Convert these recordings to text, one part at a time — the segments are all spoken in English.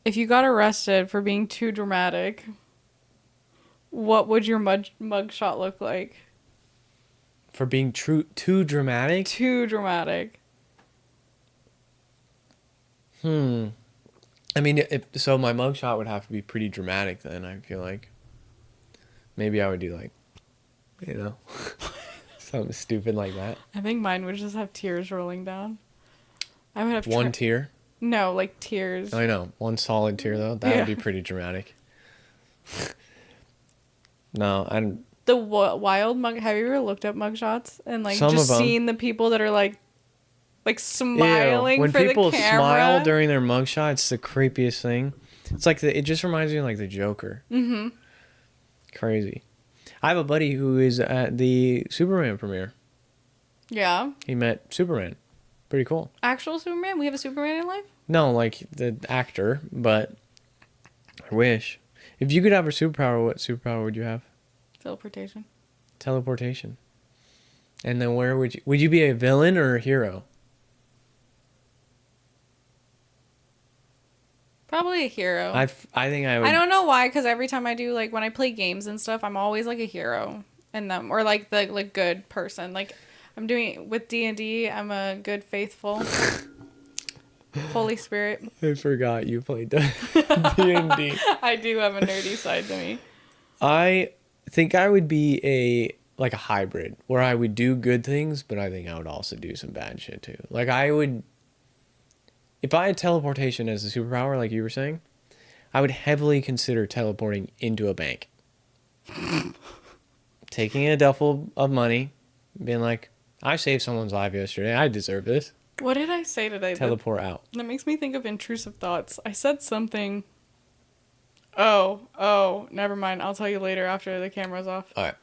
If you got arrested for being too dramatic, what would your mugshot look like? For being too dramatic? Too dramatic. I mean, so my mugshot would have to be pretty dramatic then, I feel like. Maybe I would do like, you know, something stupid like that. I think mine would just have tears rolling down. I would have One tear? No, like tears. I know. One solid tear, though. That would be pretty dramatic. No, I'm... The wild mug. Have you ever looked up mugshots and like Some just of 'em. seen the people that are like smiling When for the people camera? smile during their mugshot, it's the creepiest thing. It's like it just reminds me of like the Joker. Mm-hmm. Crazy. I have a buddy who is at the Superman premiere. Yeah. He met Superman. Pretty cool. Actual Superman? We have a Superman in life? No, like the actor, but I wish. If you could have a superpower, what superpower would you have? Teleportation. Teleportation. And then where would you be a villain or a hero? Probably a hero. I think I would. I don't know why, because every time I do, like, when I play games and stuff, I'm always, like, a hero in them. Or, like, the good person. Like, I'm doing, with D&D, I'm a good, faithful Holy Spirit. I forgot you played D&D. I do have a nerdy side to me. I think I would be a hybrid, where I would do good things, but I think I would also do some bad shit, too. Like, I would... If I had teleportation as a superpower, like you were saying, I would heavily consider teleporting into a bank. Taking a duffel of money, being like, I saved someone's life yesterday. I deserve this. What did I say today? Teleport out. That makes me think of intrusive thoughts. I said something. Oh, never mind. I'll tell you later after the camera's off. All right.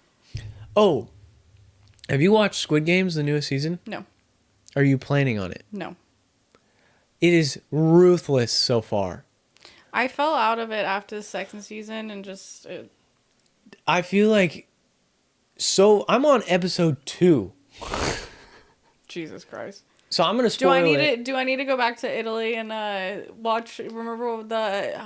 Oh, have you watched Squid Games, the newest season? No. Are you planning on it? No. It is ruthless so far. I fell out of it after the second season and just... I feel like... So, I'm on episode 2. Jesus Christ. So, I'm going to spoil it. Do I need to go back to Italy and watch... Remember the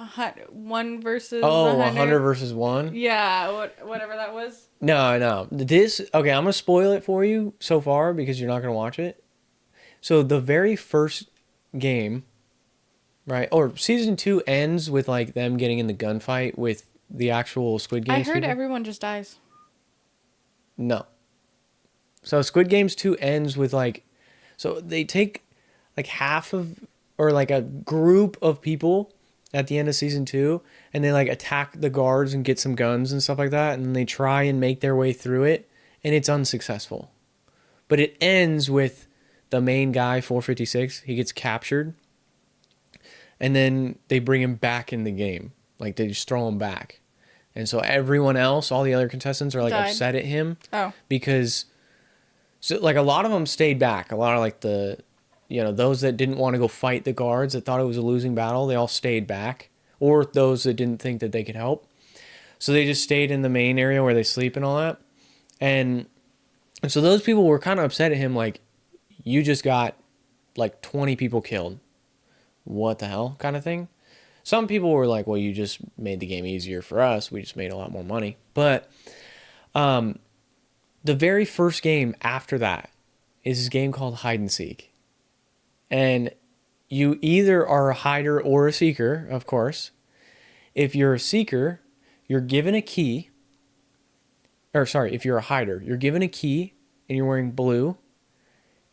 one versus... Oh, 100 versus 1? Yeah, whatever that was. No. Okay, I'm going to spoil it for you so far because you're not going to watch it. So, the very first game, right? Or season 2 ends with like them getting in the gunfight with the actual Squid Games. I heard people. everyone just dies. No. So Squid Games 2 ends with like, so they take like half of, or like a group of people at the end of season 2, and they like attack the guards and get some guns and stuff like that, and they try and make their way through it, and it's unsuccessful. But it ends with the main guy, 456, he gets captured, and then they bring him back in the game. Like, they just throw him back. And so everyone else, all the other contestants are, like, upset at him. Oh. Because, so, like, a lot of them stayed back. A lot of, like, those that didn't want to go fight the guards, that thought it was a losing battle, they all stayed back. Or those that didn't think that they could help. So they just stayed in the main area where they sleep and all that. And so those people were kind of upset at him, like, you just got like 20 people killed. What the hell kind of thing. Some people were like, well, you just made the game easier for us. We just made a lot more money. But the very first game after that is this game called Hide and Seek. And you either are a hider or a seeker, of course. If you're a seeker, you're given a key. Or sorry, if you're a hider, you're given a key and you're wearing blue.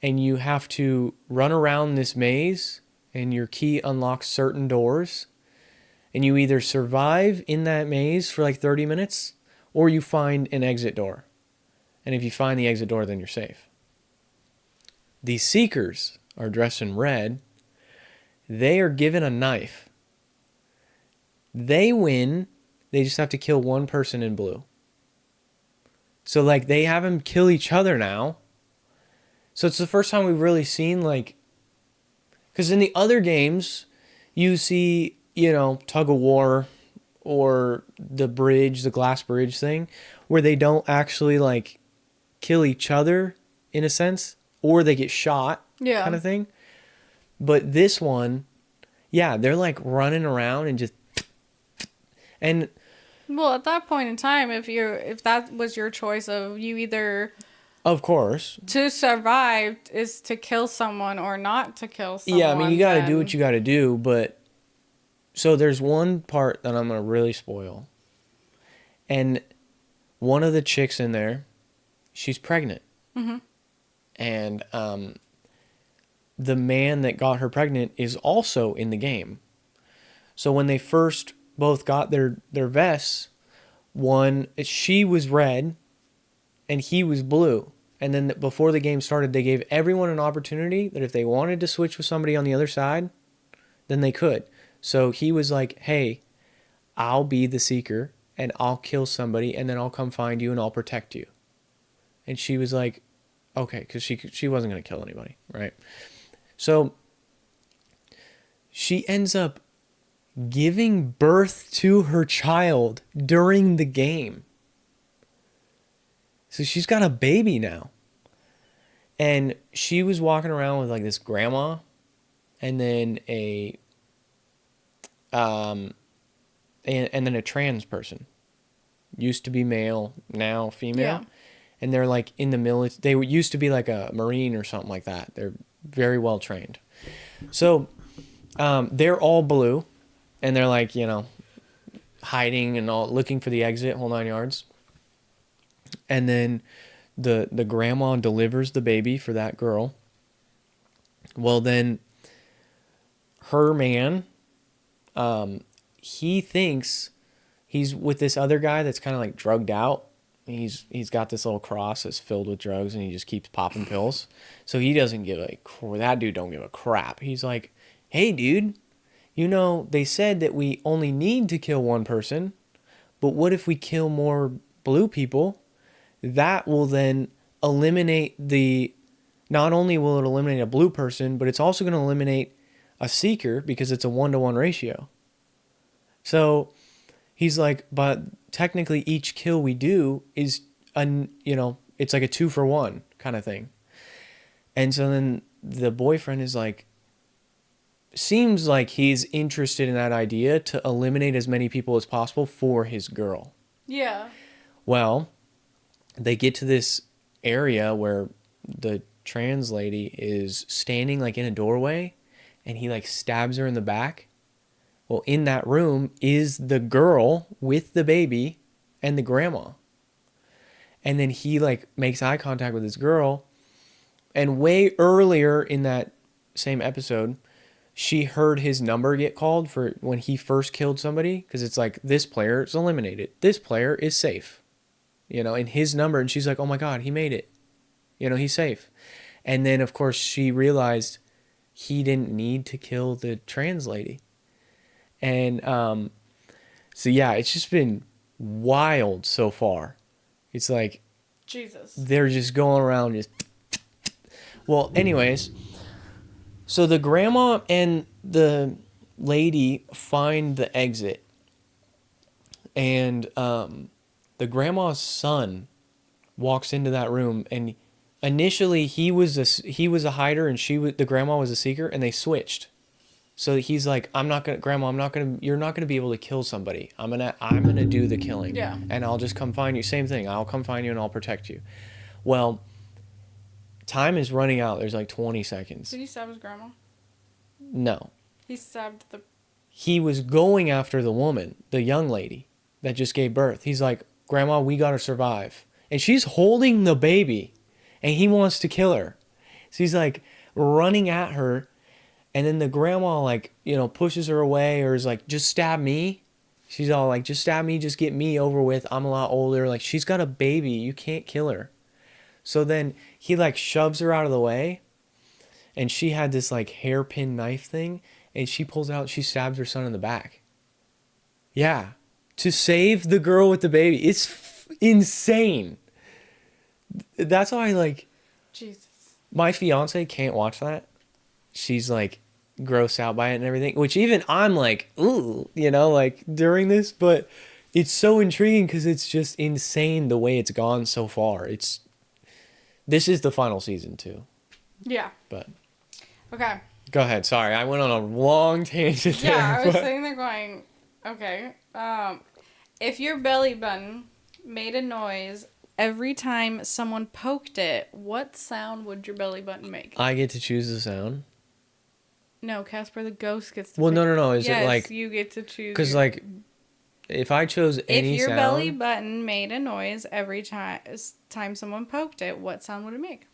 And you have to run around this maze, and your key unlocks certain doors. And you either survive in that maze for like 30 minutes, or you find an exit door. And if you find the exit door, then you're safe. The seekers are dressed in red. They are given a knife. They win. They just have to kill one person in blue. So like they have them kill each other now. So it's the first time we've really seen like, because in the other games, you see, tug of war or the bridge, the glass bridge thing, where they don't actually like kill each other in a sense, or they get shot kind of thing. But this one, Yeah, they're like running around and just and Well, at that point in time, if that was your choice of you either of course, to survive is to kill someone or not to kill yeah, I mean you someone, got to do what then you got to do, but so there's one part that I'm going to really spoil. And one of the chicks in there, she's pregnant. Mhm. And the man that got her pregnant is also in the game. So when they first both got their vests, one she was red and he was blue. And then before the game started, they gave everyone an opportunity that if they wanted to switch with somebody on the other side, then they could. So he was like, "Hey, I'll be the seeker and I'll kill somebody and then I'll come find you and I'll protect you." And she was like, "Okay," because she wasn't gonna kill anybody, right? So she ends up giving birth to her child during the game. So she's got a baby now. And she was walking around with like this grandma and then um and then a trans person. Used to be male, now yeah, female. And they're like in the military. They used to be like a Marine or something like that. They're very well trained. So they're all blue and they're like, hiding and all looking for the exit, whole 9 yards. And then the grandma delivers the baby for that girl. Well, then her man, he thinks he's with this other guy that's kind of like drugged out. He's got this little cross that's filled with drugs and he just keeps popping pills. So he doesn't give a that dude don't give a crap. He's like, "Hey, dude, they said that we only need to kill one person, but what if we kill more blue people? That will then eliminate not only will it eliminate a blue person, but it's also going to eliminate a seeker because it's a 1-to-1 ratio." So he's like, "But technically each kill we do is it's like a 2-for-1 kind of thing." And so then the boyfriend is like, seems like he's interested in that idea to eliminate as many people as possible for his girl. yeah, Well, they get to this area where the trans lady is standing like in a doorway and he like stabs her in the back. Well, in that room is the girl with the baby and the grandma. And then he like makes eye contact with this girl. And way earlier in that same episode, she heard his number get called for when he first killed somebody. Because it's like, this player is eliminated. This player is safe. In his number. And she's like, "Oh my God, he made it. He's safe." And then, of course, she realized he didn't need to kill the trans lady. And so, yeah, it's just been wild so far. It's like Jesus. they're just going around just. Well, anyways, so the grandma and the lady find the exit. And the grandma's son walks into that room and initially he was a hider and the grandma was a seeker and they switched. So he's like, "Grandma, you're not gonna be able to kill somebody. I'm gonna do the killing. Yeah. And I'll just come find you." Same thing. I'll come find you and I'll protect you. Well, time is running out. There's like 20 seconds. Did he stab his grandma? No. He stabbed the. He was going after the woman, the young lady that just gave birth. He's like, "Grandma, we gotta survive." And she's holding the baby and he wants to kill her. So he's like running at her. And then the grandma like, pushes her away or is like, "Just stab me." She's all like, "Just stab me. Just get me over with. I'm a lot older." Like, she's got a baby. You can't kill her. So then he like shoves her out of the way. And she had this like hairpin knife thing. And she pulls out, she stabs her son in the back. Yeah. To save the girl with the baby. It's insane. That's why Jesus. my fiance can't watch that. She's like grossed out by it and everything, which even I'm like, ooh, like during this, but it's so intriguing because it's just insane the way it's gone so far. This is the final season too, Yeah. but Okay. Go ahead. Sorry, I went on a long tangent there. Yeah, I was but- sitting there going, okay. If your belly button made a noise every time someone poked it, what sound would your belly button make? I get to choose the sound. No, Casper the ghost gets to Well, pick. no. Is yes, it like you get to choose. because like if I chose if any your sound, belly button made a noise every time someone poked it, what sound would it make?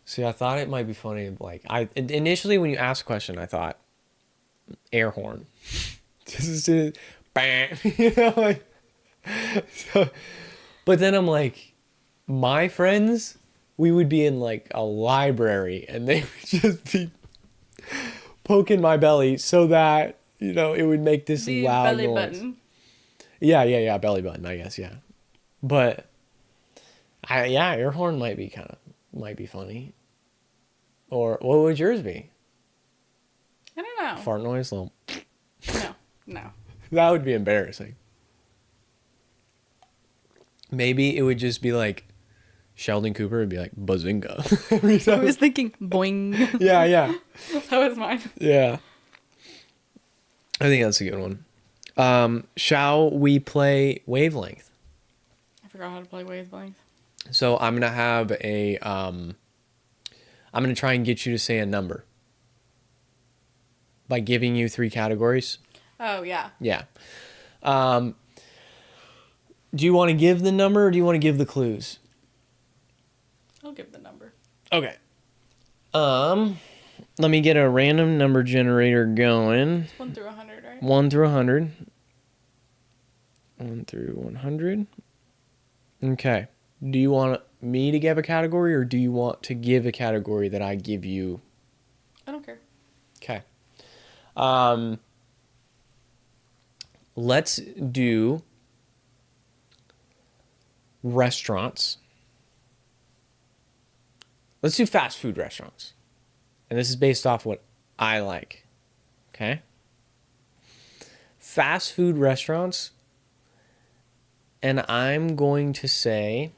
see, I thought it might be funny. Like I initially when you asked the question, I thought air horn. Just bang, like. So, but then I'm like, my friends, we would be in like a library, and they would just be poking my belly so that it would make this The loud belly noise. button. Yeah, belly button, I guess, yeah. But air horn might be funny. Or what would yours be? I don't know. Fart noise, little. No. That would be embarrassing. Maybe it would just be like Sheldon Cooper would be like bazinga every I time. was thinking boing. Yeah. That was mine. Yeah. I think that's a good one. Shall we play Wavelength? I forgot how to play wavelength. So I'm gonna have I'm gonna try and get you to say a number by giving you 3 categories. Oh yeah. Yeah. Do you want to give the number or do you want to give the clues? I'll give the number. Okay. Let me get a random number generator going. It's 1 through 100, right? 1 through 100. 1 through 100. Okay. Do you want me to give a category or do you want to give a category that I give you? I don't care. Okay. Let's do restaurants. Let's do fast food restaurants. And this is based off what I like. Okay? Fast food restaurants. And I'm going to say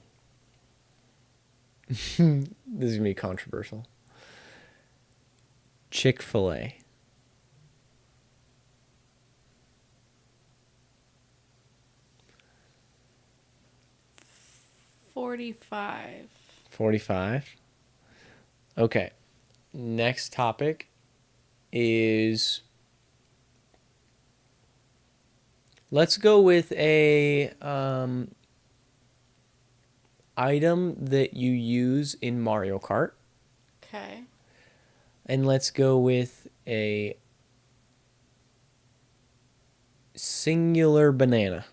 this is going to be controversial. Chick-fil-A. 45. 45. Okay. Next topic is let's go with a item that you use in Mario Kart. Okay. And let's go with a singular banana.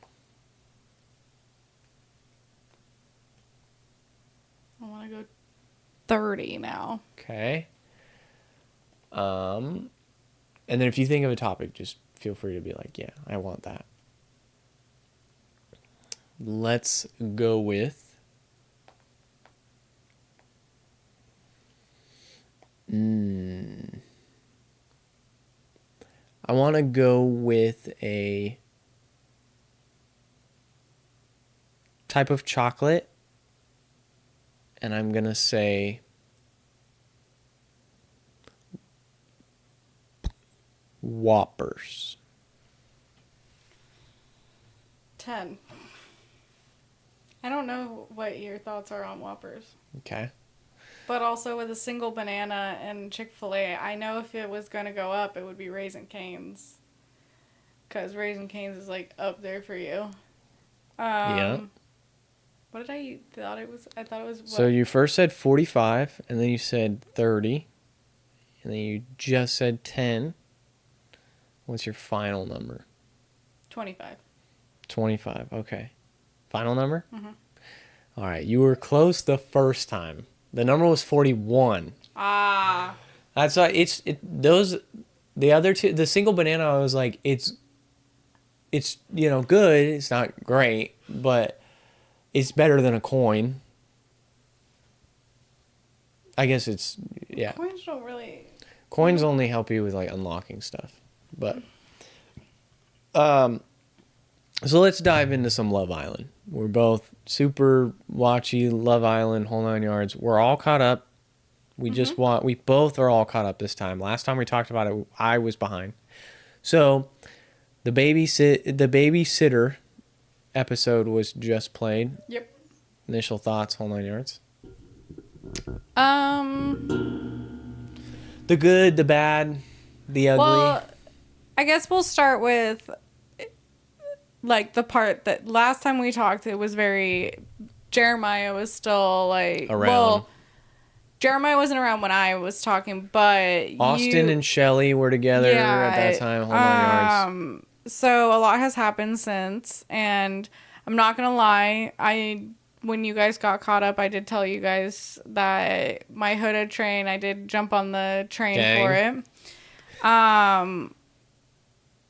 I want to go 30 now. Okay. And then if you think of a topic, just feel free to be like, yeah, I want that. Let's go with I want to go with a type of chocolate, and I'm going to say Whoppers. 10. I don't know what your thoughts are on Whoppers. Okay. But also with a single banana and Chick-fil-A, I know if it was going to go up, it would be Raisin Cane's. Because Raisin Cane's is like up there for you. Yeah. What did I thought it was? I thought it was what? So you first said 45, and then you said 30, and then you just said 10. What's your final number? 25. 25. Okay. Final number? Mm-hmm. All right. You were close the first time. The number was 41. Ah. That's why the other two, the single banana, I was like, it's good. It's not great, but it's better than a coin. I guess it's, yeah. Coins don't really. Coins only help you with like unlocking stuff. But so let's dive into some Love Island. We're both super watchy Love Island, whole 9 yards. We're all caught up. We just want. We both are all caught up this time. Last time we talked about it, I was behind. So, the babysitter episode was just played. Yep. Initial thoughts, whole 9 yards. The good, the bad, the ugly. Well, I guess we'll start with like the part that last time we talked, it was very Jeremiah was still like Around. Well, Jeremiah wasn't around when I was talking, but Austin and Shelly were together at that time. Whole 9 yards. So a lot has happened since, and I'm not gonna lie, when you guys got caught up, I did tell you guys that my hooded train, I did jump on the train Dang. for it.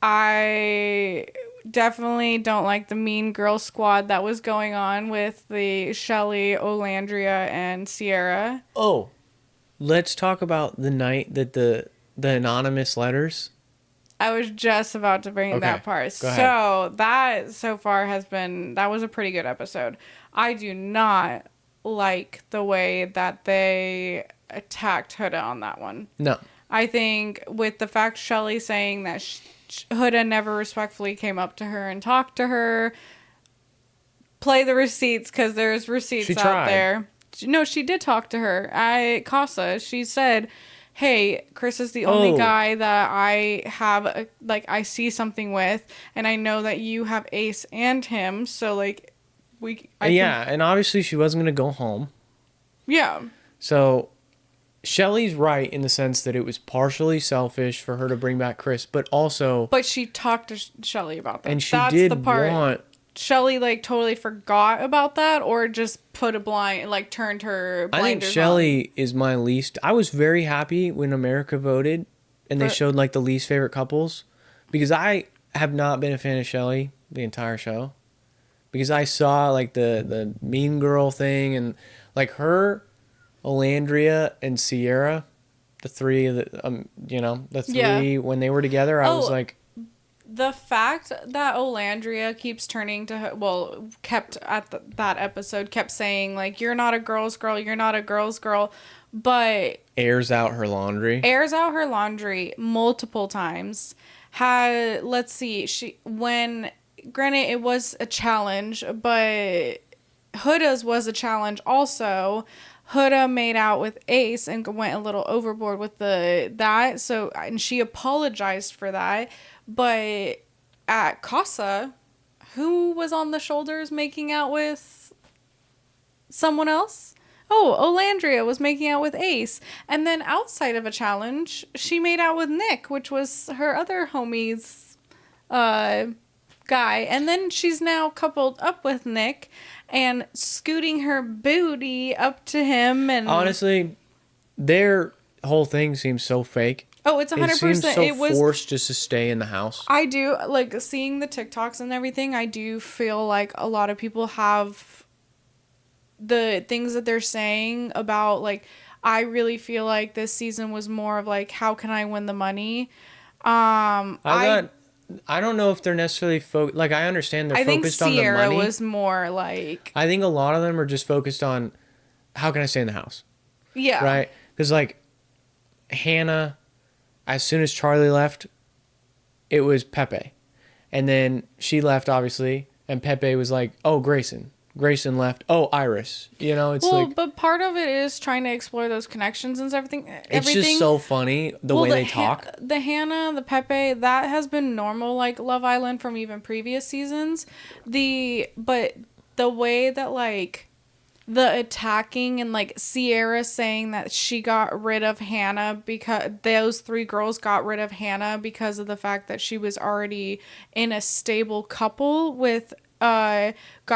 I definitely don't like the mean girl squad that was going on with the Shelly, Olandria, and Sierra. Oh, let's talk about the night that the anonymous letters. I was just about to bring that part. Go ahead. So that so far that was a pretty good episode. I do not like the way that they attacked Huda on that one. No. I think with the fact Shelly saying that Huda never respectfully came up to her and talked to her, play the receipts because there's receipts She out tried. there. No, she did talk to her at Casa. She said, hey, Chris is the only guy that I have, I see something with, and I know that you have Ace and him, so, and obviously she wasn't going to go home. Yeah. So, Shelly's right in the sense that it was partially selfish for her to bring back Chris, but also... But she talked to Shelly about that. And she That's did the part. want... Shelly, totally forgot about that, or just put a blind, turned her blinders on. I think Shelly is my least... I was very happy when America voted, and they showed, the least favorite couples, because I have not been a fan of Shelly the entire show, because I saw, the mean girl thing, and, her, Olandria, and Sierra, the three, when they were together, I was like... The fact that Olandria keeps turning to her, kept at that episode, kept saying, you're not a girl's girl, you're not a girl's girl, but... Airs out her laundry multiple times. Let's see, granted, it was a challenge, but Huda's was a challenge also. Huda made out with Ace and went a little overboard with that, so, and she apologized for that. But at Casa, who was on the shoulders making out with someone else? Oh, Olandria was making out with Ace. And then outside of a challenge, she made out with Nick, which was her other homie's guy. And then she's now coupled up with Nick and scooting her booty up to him. And honestly, their whole thing seems so fake. Oh, it's 100%. It seems so it was forced just to stay in the house. I do, seeing the TikToks and everything, I do feel like a lot of people have the things that they're saying about, I really feel like this season was more of, how can I win the money? I don't know if they're necessarily I understand they're focused on the money. I think Sierra was more I think a lot of them are just focused on how can I stay in the house? Yeah. Right? Because, Hannah... As soon as Charlie left, it was Pepe. And then she left, obviously, and Pepe was like, oh, Grayson. Grayson left. Oh, Iris. It's but part of it is trying to explore those connections and everything. It's just so funny, the way they talk. The Hannah, the Pepe, that has been normal, Love Island from even previous seasons. But the way that, the attacking and Sierra saying that she got rid of Hannah because those three girls got rid of Hannah because of the fact that she was already in a stable couple with got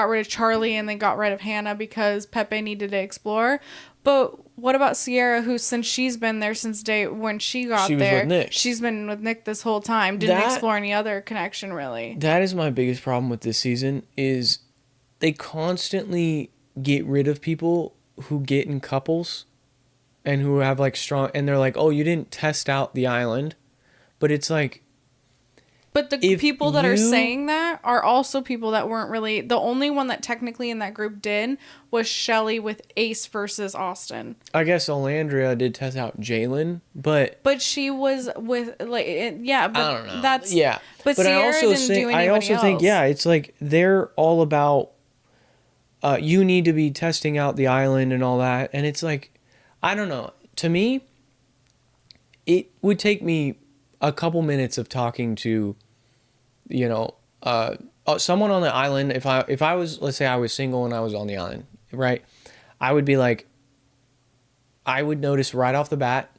rid of Charlie and then got rid of Hannah because Pepe needed to explore. But what about Sierra, who since she's been there since day when she got there, with Nick. She's been with Nick this whole time, didn't explore any other connection really. That is my biggest problem with this season is they constantly get rid of people who get in couples and who have strong, and they're oh, you didn't test out the island, but it's But the if people that are you- saying that are also people that weren't really... The only one that technically in that group did was Shelly with Ace versus Austin. I guess Olandria did test out Jalen, but But she was with, like, yeah, but I don't know. that's... Yeah. But But Sierra didn't do anybody I also else. think, yeah, it's like they're all about you need to be testing out the island and all that. And it's like, I don't know. To me, it would take me a couple minutes of talking to, you know, someone on the island. If I was, let's say I was single and I was on the island, right? I would be like, I would notice right off the bat,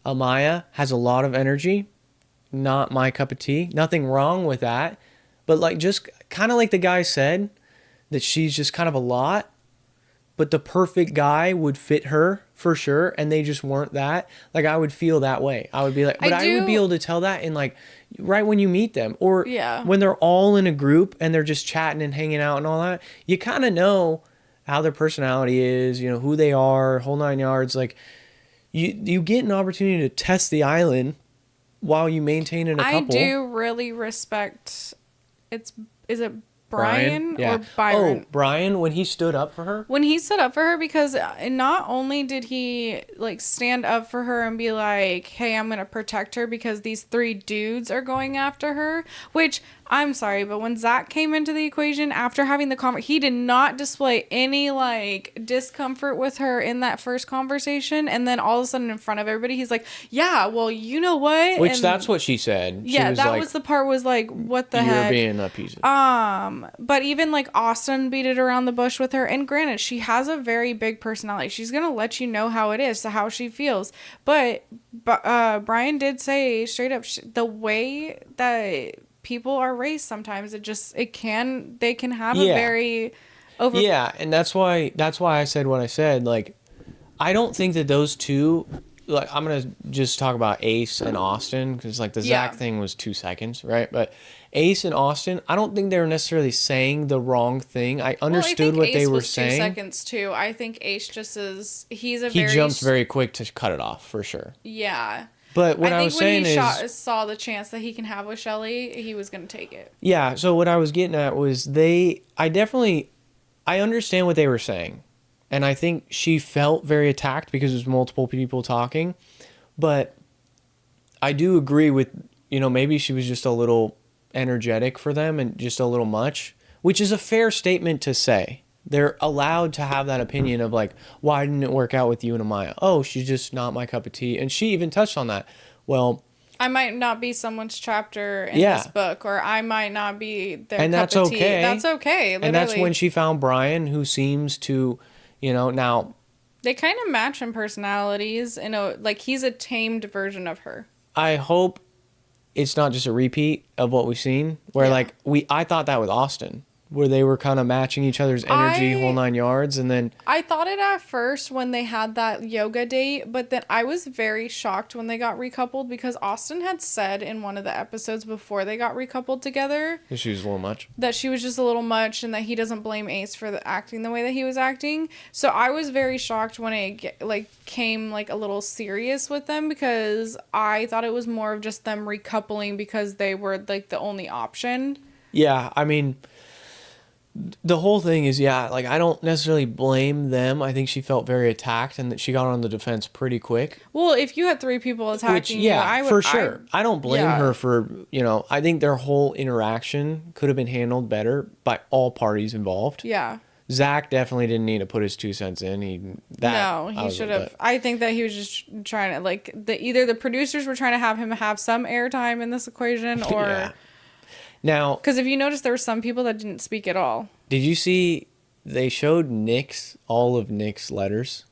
Amaya has a lot of energy. Not my cup of tea. Nothing wrong with that. But like, just kind of like the guy said, that she's just kind of a lot, but the perfect guy would fit her for sure, and they just weren't that. Like, I would feel that way. I would be like, but I would be able to tell that in like right when you meet them, or when they're all in a group and they're just chatting and hanging out and all that. You kind of know how their personality is, you know, who they are, whole nine yards. Like, you get an opportunity to test the island while you maintain in a couple. I do really respect. Is it Bryan yeah. or Byron? Oh, Bryan, when he stood up for her? When he stood up for her, because not only did he like stand up for her and be like, hey, I'm going to protect her because these 3 dudes are going after her, which I'm sorry, but when Zach came into the equation after having the conversation, he did not display any like discomfort with her in that first conversation. And then all of a sudden in front of everybody, he's like, yeah, well, you know what? Which that's what she said. Yeah, that was the part was like, what the heck? You're being a piece of... But even like Austin beat it around the bush with her. And granted, she has a very big personality. She's going to let you know how it is, so how she feels. But Bryan did say straight up, the way that people are raised sometimes, they can have a very over... Yeah, and that's why I said what I said. Like, I don't think that those two, like, I'm gonna just talk about Ace and Austin, because like the Zach thing was 2 seconds, right? But Ace and Austin, I don't think they were necessarily saying the wrong thing. I understood what they were saying. 2 seconds too. I think Ace just is... He jumps very quick to cut it off for sure. Yeah. But what I was saying is... when he saw the chance that he can have with Shelly, he was going to take it. Yeah, so what I was getting at was I understand what they were saying. And I think she felt very attacked because there's multiple people talking. But I do agree with, you know, maybe she was just a little energetic for them and just a little much, which is a fair statement to say. They're allowed to have that opinion of like, why didn't it work out with you and Amaya? Oh, she's just not my cup of tea. And she even touched on that. Well, I might not be someone's chapter in this book, or I might not be their and cup that's of tea. okay. That's okay. Literally. And that's when she found Bryan, who seems to, you know, now... They kind of match in personalities. Like, he's a tamed version of her. I hope it's not just a repeat of what we've seen, where like I thought that with Austin, where they were kind of matching each other's energy, whole 9 yards, and then... I thought it at first when they had that yoga date, but then I was very shocked when they got recoupled, because Austin had said in one of the episodes before they got recoupled together... That she was a little much. That she was just a little much, and that he doesn't blame Ace for acting the way that he was acting. So I was very shocked when it came like a little serious with them, because I thought it was more of just them recoupling because they were like the only option. Yeah, I mean... The whole thing is, like, I don't necessarily blame them. I think she felt very attacked and that she got on the defense pretty quick. Well, if you had 3 people attacking you, I would... for sure. I don't blame her for, you know, I think their whole interaction could have been handled better by all parties involved. Yeah. Zach definitely didn't need to put his 2 cents in. He should have. I think that he was just trying to, like, either the producers were trying to have him have some airtime in this equation, or... Yeah. Now, because if you notice, there were some people that didn't speak at all. Did you see they showed all of Nick's letters?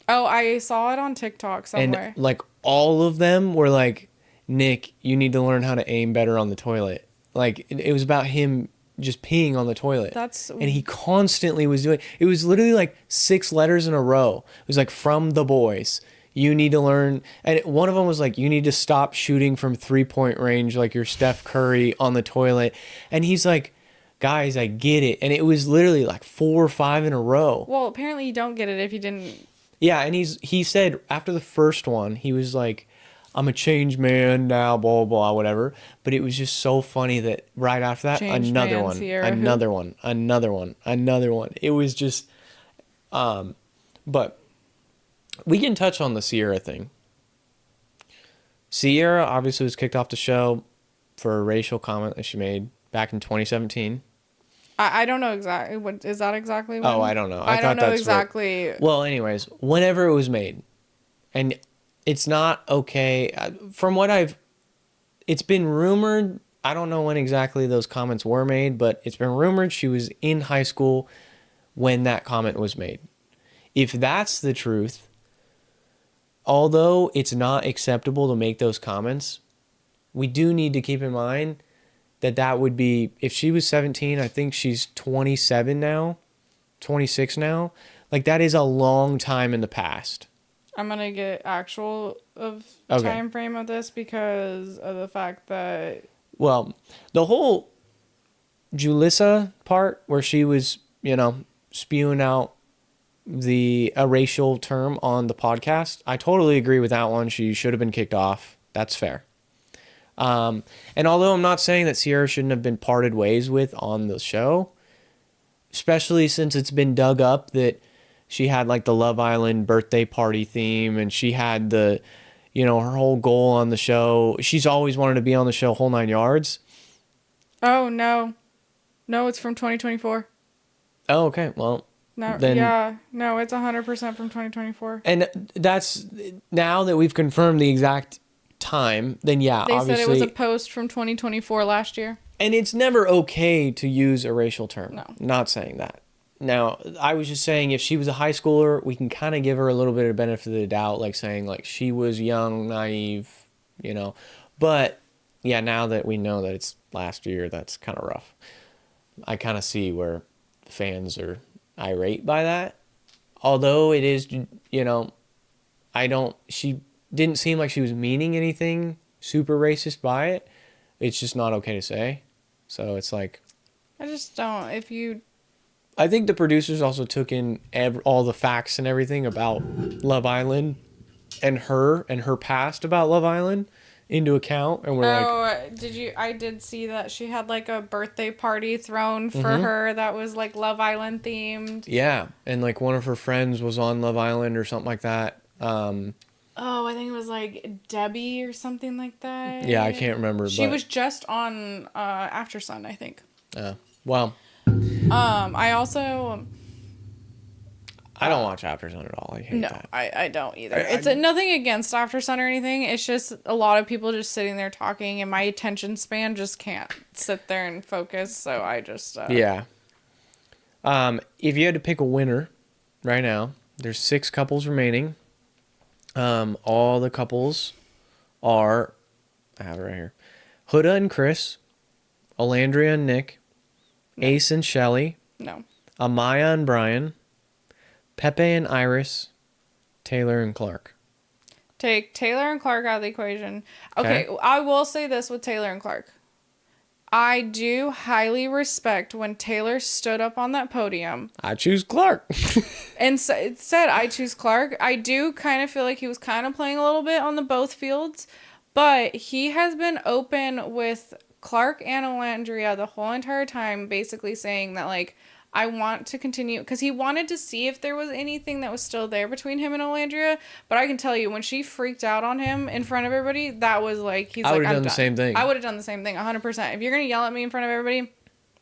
Oh, I saw it on TikTok somewhere. And like all of them were like, Nick, you need to learn how to aim better on the toilet. Like it was about him just peeing on the toilet. And he constantly was doing... It was literally like 6 letters in a row. It was like, from the boys. You need to learn... And one of them was like, you need to stop shooting from 3-point range like you're Steph Curry on the toilet. And he's like, guys, I get it. And it was literally like 4 or 5 in a row. Well, apparently you don't get it if you didn't... Yeah, and he said after the first one, he was like, I'm a changed man now, blah, blah, blah, whatever. But it was just so funny that right after that, Changed another man, one, Sierra who? another one, another one, another one. It was just, but we can touch on the Sierra thing. Sierra obviously was kicked off the show for a racial comment that she made back in 2017. I don't know exactly what is that exactly when? Oh, I don't know. I don't thought know that's exactly. Well, anyways, whenever it was made, and it's not okay. From what it's been rumored. I don't know when exactly those comments were made, but it's been rumored she was in high school when that comment was made. If that's the truth, although it's not acceptable to make those comments, we do need to keep in mind that that would be, if she was 17, I think she's 27 now, 26 now. Like, that is a long time in the past. I'm gonna get actual of Okay. time frame of this because of the fact that Well, the whole Julissa part where she was, spewing out a racial term on the podcast, I totally agree with that one. She should have been kicked off. That's fair. And although I'm not saying that Sierra shouldn't have been parted ways with on the show, especially since it's been dug up that she had like the Love Island birthday party theme and she had her whole goal on the show. She's always wanted to be on the show, whole 9 yards. oh no, it's from 2024. Oh, okay. Well, No, then, yeah, no, it's 100% from 2024. and that's now that we've confirmed the exact time, then yeah, They obviously. said it was a post from 2024 last year. And it's never okay to use a racial term. No. Not saying that. Now, I was just saying if she was a high schooler, we can kind of give her a little bit of benefit of the doubt, like saying like she was young, naive, But yeah, now that we know that it's last year, that's kind of rough. I kind of see where fans are irate by that. Although it is, she didn't seem like she was meaning anything super racist by it. It's just not okay to say. So it's like, I just don't. I think the producers also took in all the facts and everything about Love Island and her past about Love Island into account. And I did see that she had like a birthday party thrown for her that was like Love Island themed. Yeah. And like one of her friends was on Love Island or something like that. Oh, I think it was like Debbie or something like that. Yeah, I can't remember. She was just on After Sun, I think. Well. I also. I don't watch After Sun at all. I hate that. I don't either. It's nothing against After Sun or anything. It's just a lot of people just sitting there talking, and my attention span just can't sit there and focus. So I just. Yeah. If you had to pick a winner right now, there's 6 couples remaining. All the couples are, I have it right here, Huda and Chris, Alandria and Nick, Ace and Shelly, No. Amaya and Bryan, Pepe and Iris, Taylor and Clark. Take Taylor and Clark out of the equation. Okay, I will say this with Taylor and Clark. I do highly respect when Taylor stood up on that podium. I choose Clark. And said, I choose Clark. I do kind of feel like he was kind of playing a little bit on the both fields. But he has been open with Clark and Alandria the whole entire time, basically saying that, like, I want to continue, because he wanted to see if there was anything that was still there between him and Alandria. But I can tell you, when she freaked out on him in front of everybody, that was like, I would have done the same thing. I would have done the same thing, 100%. If you're going to yell at me in front of everybody,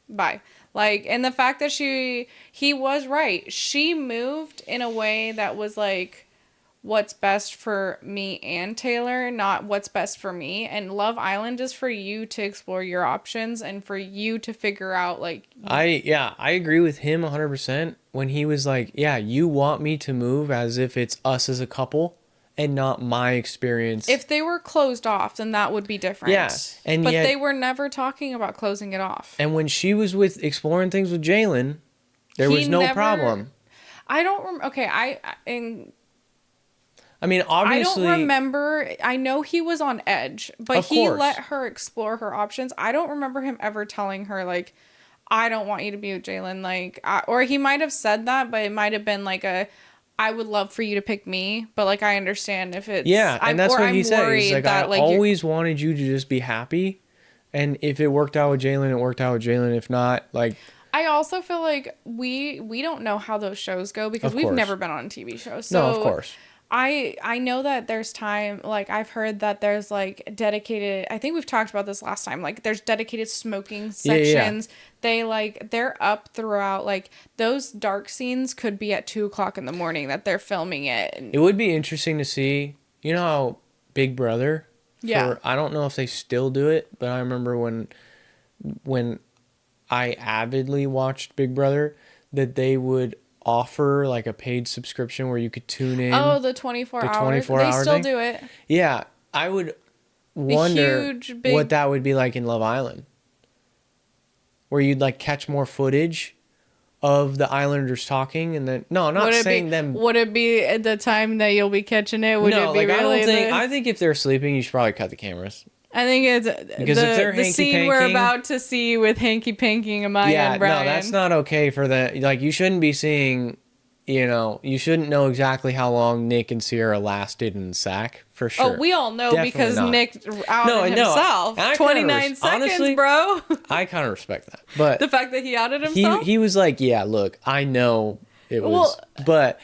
bye. Like, and the fact that he was right. She moved in a way that was like, what's best for me and Taylor, not what's best for me. And Love Island is for you to explore your options and for you to figure out, like... I agree with him 100% when he was like, yeah, you want me to move as if it's us as a couple and not my experience. If they were closed off, then that would be different. Yeah, but they were never talking about closing it off. And when she was with exploring things with Jalen, there was no problem. I don't remember. Okay, I mean, obviously... I don't remember. I know he was on edge, but he let her explore her options. I don't remember him ever telling her, like, I don't want you to be with Jalen. Like, or he might have said that, but it might have been like I would love for you to pick me, but like I understand if it's Yeah, and that's what he said. He's like, I like always wanted you to just be happy, and if it worked out with Jalen, it worked out with Jalen. If not, like, I also feel like we don't know how those shows go because of we've course. never been on a TV show. So No, of course. I know that there's time, like I've heard that there's like dedicated, I think we've talked about this last time, like there's dedicated smoking sections. They're up throughout, like those dark scenes could be at 2:00 in the morning that they're filming it. It would be interesting to see, you know how Big Brother, Yeah. I don't know if they still do it, but I remember when I avidly watched Big Brother, that they would offer like a paid subscription where you could tune in. Oh, the 24 the hours. 24 They hour still thing? do it. Yeah, I would wonder huge, big- what that would be like in Love Island, where you'd like catch more footage of the Islanders talking, and then no, I'm not saying them. Would it be at the time that you'll be catching it? Would No, it be like I really don't think. the- I think if they're sleeping, you should probably cut the cameras. I think it's Because if they're the scene we're hanky-panking- about to see with hanky panking Amaya Yeah, and Bryan. no, that's not okay for the like. You shouldn't be seeing. You know, you shouldn't know exactly how long Nick and Sierra lasted in the sack for sure. Oh, we all know Definitely because not. Nick outed No, I know. himself. And I 29 kinda seconds, honestly, bro. I kind of respect that, but The fact that he outed himself. he was like, yeah, look, I know it was, Well- but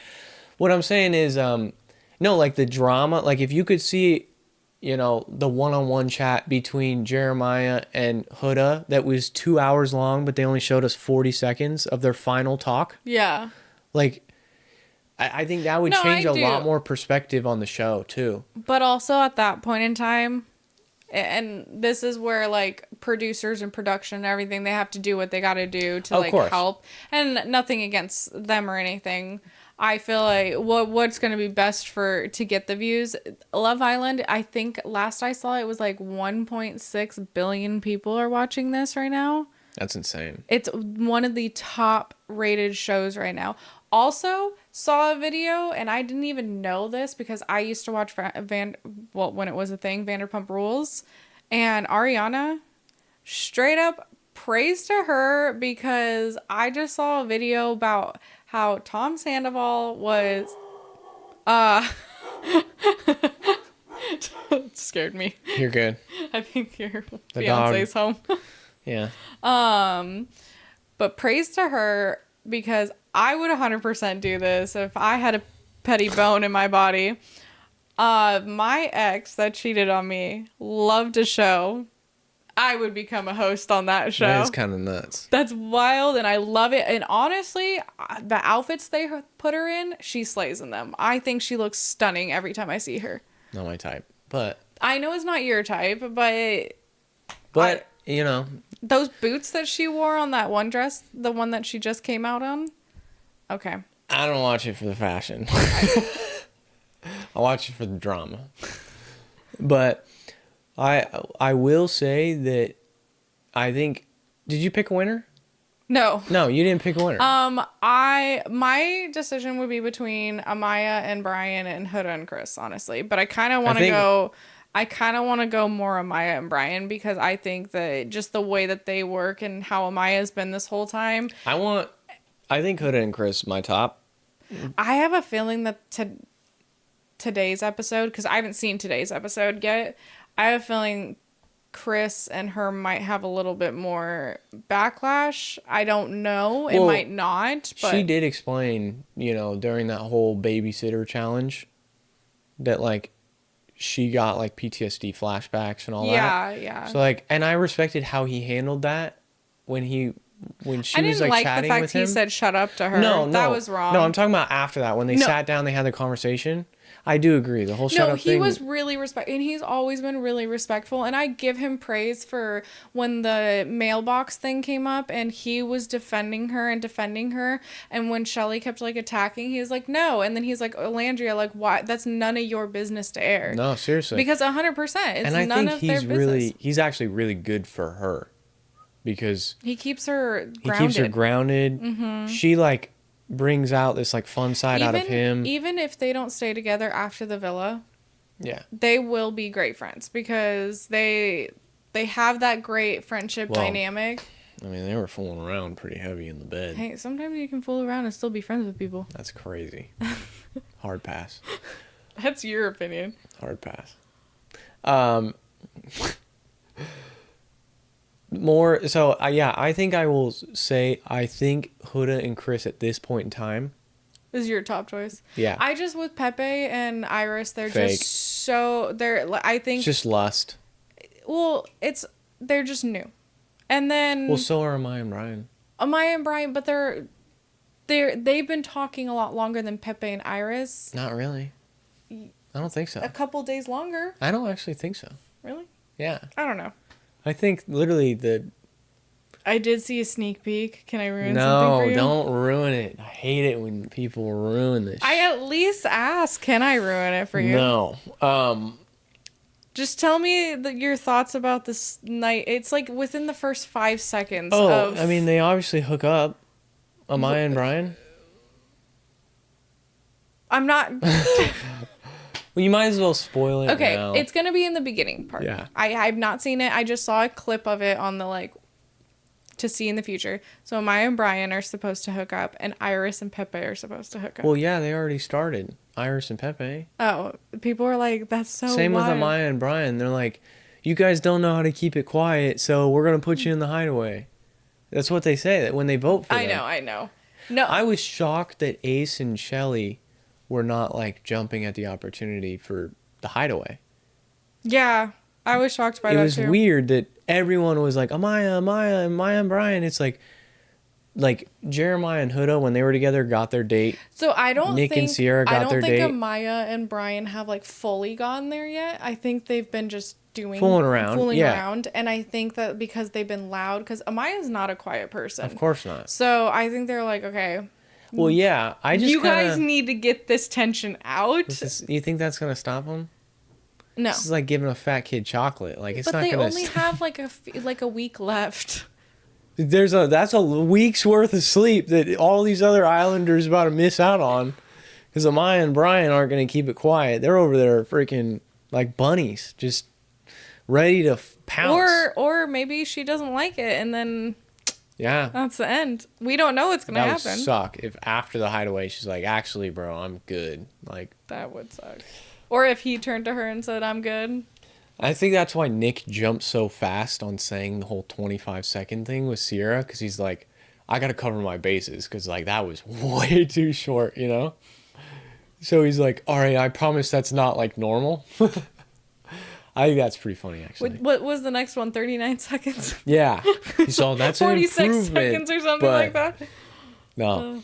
what I'm saying is, no, like the drama, like if you could see, you know, the one-on-one chat between Jeremiah and Huda that was 2 hours long, but they only showed us 40 seconds of their final talk. Yeah. Like, I think that would No, change I a lot do. more perspective on the show too. But also at that point in time, and this is where like producers and production and everything, they have to do what they got to do to Of like course. help. And nothing against them or anything. I feel like what's going to be best to get the views. Love Island, I think last I saw it was like 1.6 billion people are watching this right now. That's insane. It's one of the top rated shows right now. Also, saw a video, and I didn't even know this because I used to watch when it was a thing, Vanderpump Rules, and Ariana straight up praise to her because I just saw a video about how Tom Sandoval was it scared me. You're good. I think your The fiance's home. Yeah. But praise to her because I would 100% do this if I had a petty bone in my body. My ex that cheated on me loved a show. I would become a host on that show. That is kind of nuts. That's wild, and I love it. And honestly, the outfits they put her in, she slays in them. I think she looks stunning every time I see her. Not my type, but I know it's not your type, but you know, those boots that she wore on that one dress, the one that she just came out on. Okay. I don't watch it for the fashion. I watch it for the drama. But I will say that I think, did you pick a winner? No. No, you didn't pick a winner. My decision would be between Amaya and Bryan and Huda and Chris, honestly. But I kind of want to go more Amaya and Bryan because I think that just the way that they work and how Amaya's been this whole time. I think Huda and Chris my top. I have a feeling that today's episode, because I haven't seen today's episode yet, I have a feeling Chris and her might have a little bit more backlash. I don't know. It might not. But She did explain, during that whole babysitter challenge that, like, she got, like, PTSD flashbacks and all that. Yeah. So, like, and I respected how he handled that when she was, like, chatting the with fact him. he said shut up to her. No. That was wrong. No, I'm talking about after that. When they sat down, they had the conversation. I do agree. The whole shut up thing. No, he was really respectful, and he's always been really respectful, and I give him praise for when the mailbox thing came up, and he was defending her, and when Shelly kept, like, attacking, he was like, no, and then he's like, Landria, like, why? That's none of your business to air. No, seriously. Because 100%, it's and I none think of their business. he's actually really good for her, because He keeps her grounded. He keeps her grounded. Mm-hmm. She, like, brings out this, like, fun side out of him. Even if they don't stay together after the villa, yeah, they will be great friends because they have that great friendship dynamic. I mean, they were fooling around pretty heavy in the bed. Hey, sometimes you can fool around and still be friends with people. That's crazy. Hard pass. That's your opinion. Hard pass. More so, yeah. I think I will say I think Huda and Chris at this point in time. Is your top choice? Yeah. I just with Pepe and Iris, they're Fake. just so they're. I think It's just lust. well, they're just new, and then Well, so are Amaya and Bryan. Amaya and Bryan, but they've been talking a lot longer than Pepe and Iris. Not really. I don't think so. A couple days longer. I don't actually think so. Really? Yeah. I don't know. I think literally I did see a sneak peek. Can I ruin something for you? No, don't ruin it. I hate it when people ruin this. I at least asked, can I ruin it for you? No. Just tell me your thoughts about this night. It's like within the first 5 seconds Oh, I mean, they obviously hook up. Amaya and Bryan. I'm not... Well, you might as well spoil it Okay, now. it's going to be in the beginning part. Yeah. I've not seen it. I just saw a clip of it on the, like, to see in the future. So Amaya and Bryan are supposed to hook up, and Iris and Pepe are supposed to hook up. Well, yeah, they already started. Iris and Pepe. Oh, people are like, that's so Same wild. with Amaya and Bryan. They're like, you guys don't know how to keep it quiet, so we're going to put you in the hideaway. That's what they say that when they vote for them. I know. No. I was shocked that Ace and Shelly were not, like, jumping at the opportunity for the hideaway. Yeah, I was shocked by that, too. It was weird that everyone was like, Amaya and Bryan. It's like Jeremiah and Huda, when they were together, got their date. So I don't Nick think... and Sierra got their date. I don't think Amaya and Bryan have, like, fully gone there yet. I think they've been just fooling around. And I think that because they've been loud... Because Amaya's not a quiet person. Of course not. So I think they're like, okay... Well, yeah, you guys need to get this tension out. You think that's gonna stop them? No. This is like giving a fat kid chocolate. Like it's but not they gonna. Only have like a week left. That's a week's worth of sleep that all these other Islanders about to miss out on, because Amaya and Bryan aren't gonna keep it quiet. They're over there freaking like bunnies, just ready to pounce. Or maybe she doesn't like it, and then. Yeah. That's the end. We don't know what's going to happen. That would suck if after the hideaway she's like, actually, bro, I'm good. Like that would suck. Or if he turned to her and said, I'm good. I think that's why Nick jumped so fast on saying the whole 25-second thing with Sierra, because he's like, I got to cover my bases, because like that was way too short, you know? So he's like, all right, I promise that's not like normal. I think that's pretty funny, actually. What was the next one? 39 seconds? Yeah. So that's 46 seconds or something like that? No.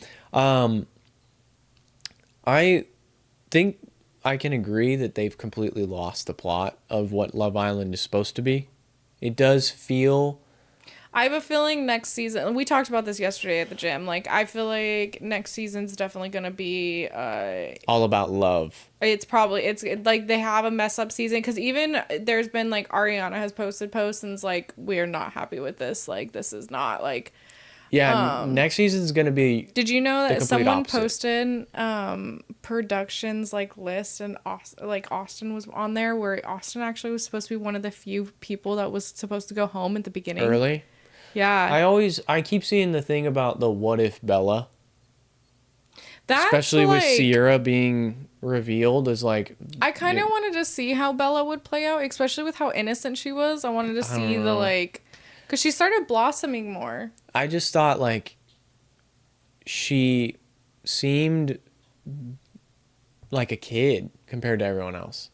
I think I can agree that they've completely lost the plot of what Love Island is supposed to be. It does feel... I have a feeling next season... We talked about this yesterday at the gym. Like, I feel like next season's definitely going to be... all about love. It's like they have a mess up season. Because even there's been, like, Ariana has posted posts and it's like, we're not happy with this. Like, this is not, like... Yeah, next season's going to be... Did you know that someone opposite. posted productions, like, list and Austin was on there, where Austin actually was supposed to be one of the few people that was supposed to go home at the beginning. Early? Yeah. I keep seeing the thing about the what if Bella. That's especially with Sierra being revealed as like... I kind of wanted to see how Bella would play out, especially with how innocent she was. I wanted to see the, like... Because she started blossoming more. I just thought, like, she seemed like a kid compared to everyone else.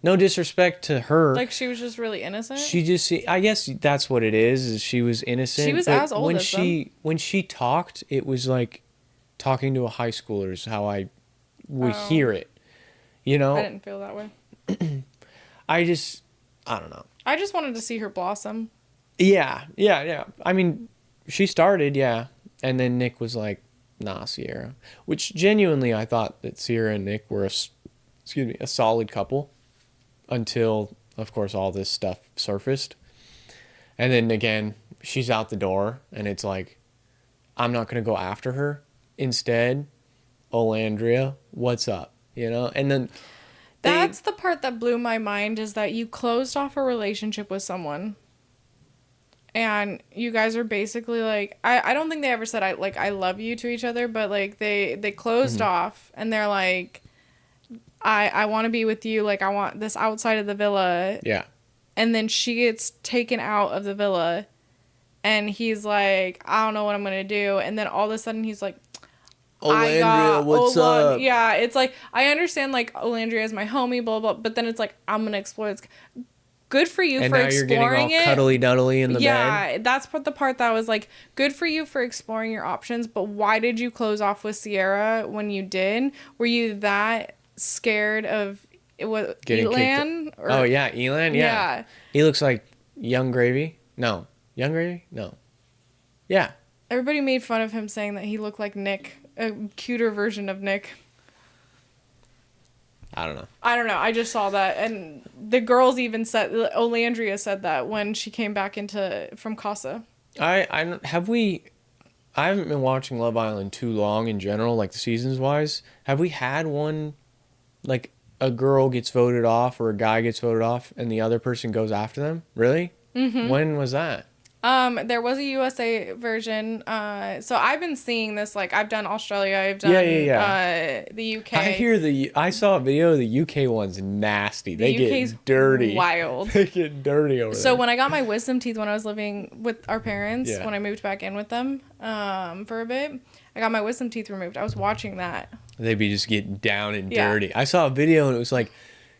No disrespect to her. Like, she was just really innocent? She just... I guess that's what it is she was innocent. She was as old as them. When she talked, it was like talking to a high schooler is how I would hear it. You know? I didn't feel that way. I don't know. I just wanted to see her blossom. Yeah. I mean, she started, yeah. And then Nick was like, nah, Sierra. Which, genuinely, I thought that Sierra and Nick were a solid couple. Until, of course, all this stuff surfaced. And then, again, she's out the door. And it's like, I'm not going to go after her. Instead, Olandria, what's up? You know? And then... That's the part that blew my mind, is that you closed off a relationship with someone. and you guys are basically like, I don't think they ever said I love you to each other, but like they closed Mhm. off and they're like, I want to be with you, like I want this outside of the villa. Yeah. And then she gets taken out of the villa and he's like, I don't know what I'm gonna do. And then all of a sudden he's like, I Olandria, got what's up? Yeah, it's like I understand like Olandria is my homie, blah blah, but then it's like I'm gonna explore this. Good for you And for now you're getting all exploring it. cuddly duddly in the bed. Yeah, that's the part that was like, good for you for exploring your options, but why did you close off with Sierra when you did? Were you that scared of it was Getting kicked. Elan? Or, Oh yeah, Elan. Yeah. yeah. He looks like Young Gravy. No, Young Gravy. No. Yeah. Everybody made fun of him saying that he looked like Nick, a cuter version of Nick. I don't know. I don't know. I just saw that, and the girls even said, Olandria said that when she came back from Casa. I have we. I haven't been watching Love Island too long in general, like the seasons wise. Have we had one, like a girl gets voted off or a guy gets voted off and the other person goes after them? Really? Mm-hmm. When was that? There was a USA version. So I've been seeing this, like, I've done Australia, I've done, the UK. I saw a video of the UK one's nasty. They UK's get dirty. wild. They get dirty over there. So when I got my wisdom teeth when I was living with our parents, Yeah. when I moved back in with them, for a bit, I got my wisdom teeth removed. I was watching that. They'd be just getting down and Yeah. dirty. I saw a video and it was like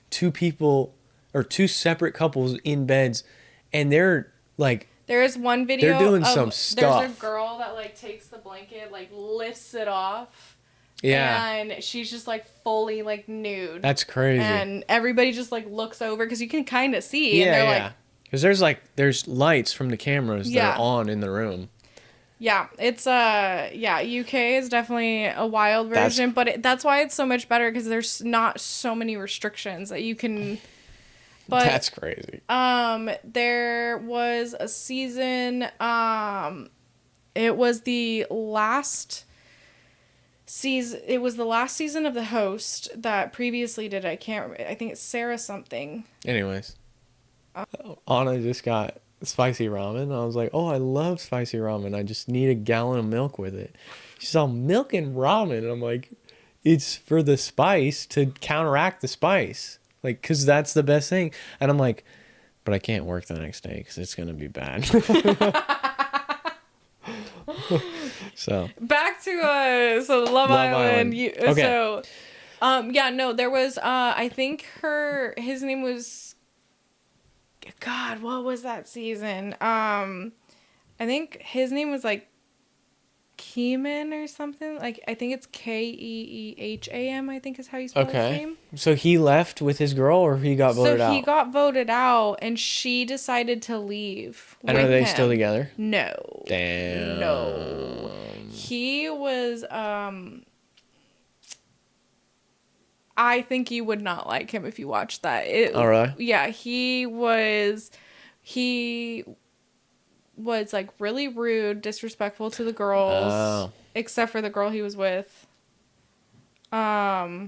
two people or two separate couples in beds and they're like, There is one video. They're doing of, some stuff. There's a girl that like takes the blanket, like lifts it off. yeah, And she's just like fully like nude. that's crazy. And everybody just like looks over because you can kind of see. And they're like, because there's lights from the cameras that are on in the room. yeah, it's UK is definitely a wild version, but that's why it's so much better because there's not so many restrictions that you can. But That's crazy. there was a season. It was the last season. It was the last season of The Host that previously did. I can't remember. I think it's Sarah something. Anyways, Anna just got spicy ramen. I was like, oh, I love spicy ramen. I just need a gallon of milk with it. She's all milk and ramen. And I'm like, it's for the spice to counteract the spice. Like, because that's the best thing. And I'm like, but I can't work the next day because it's going to be bad. So. Back to, Love Island. Okay. So, no, there was, I think his name was, God, what was that season? I think his name was like Keeman or something. Like, I think it's Keeham, I think is how you spell his name. So he left with his girl or he got voted out? So he got voted out and she decided to leave. And are they still together? No. Damn. No. He was, I think you would not like him if you watched that. All right. Yeah, he was like really rude, disrespectful to the girls, except for the girl he was with. Yeah,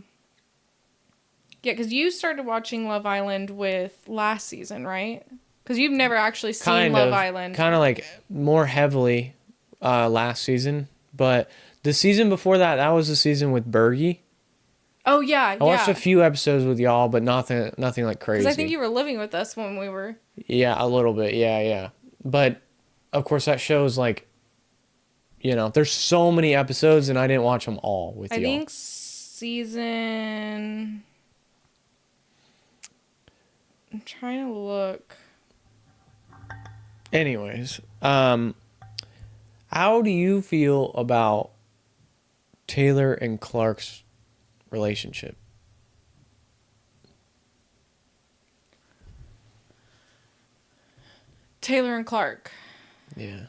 because you started watching Love Island with last season, right? Because you've never actually seen Love Island. Kind of like more heavily last season. But the season before that, that was the season with Bergie. Oh, yeah, I watched a few episodes with y'all, but nothing like crazy. Because I think you were living with us when we were... Yeah, a little bit. Yeah. But, of course, that show's like, there's so many episodes, and I didn't watch them all with y'all. I think season... I'm trying to look. Anyways, how do you feel about Taylor and Clark's relationship? Taylor and Clark. Yeah.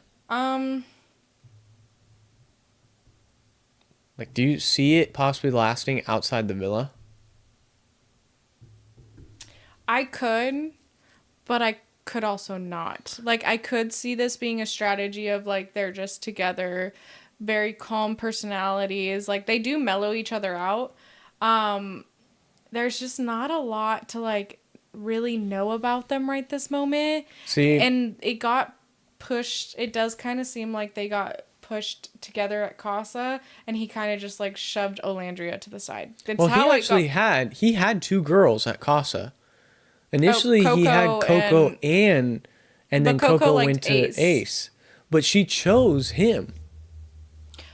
Like, do you see it possibly lasting outside the villa? I could, but I could also not. Like, I could see this being a strategy of, like, they're just together, very calm personalities. Like, they do mellow each other out. There's just not a lot to, like, really know about them right this moment. See, And it got pushed. It does kind of seem like they got pushed together at Casa, and he kind of just like shoved Olandria to the side. That's Well, how he actually had two girls at Casa. Initially, he had Coco Coco and then Coco Coco liked went to Ace. Ace. But she chose him.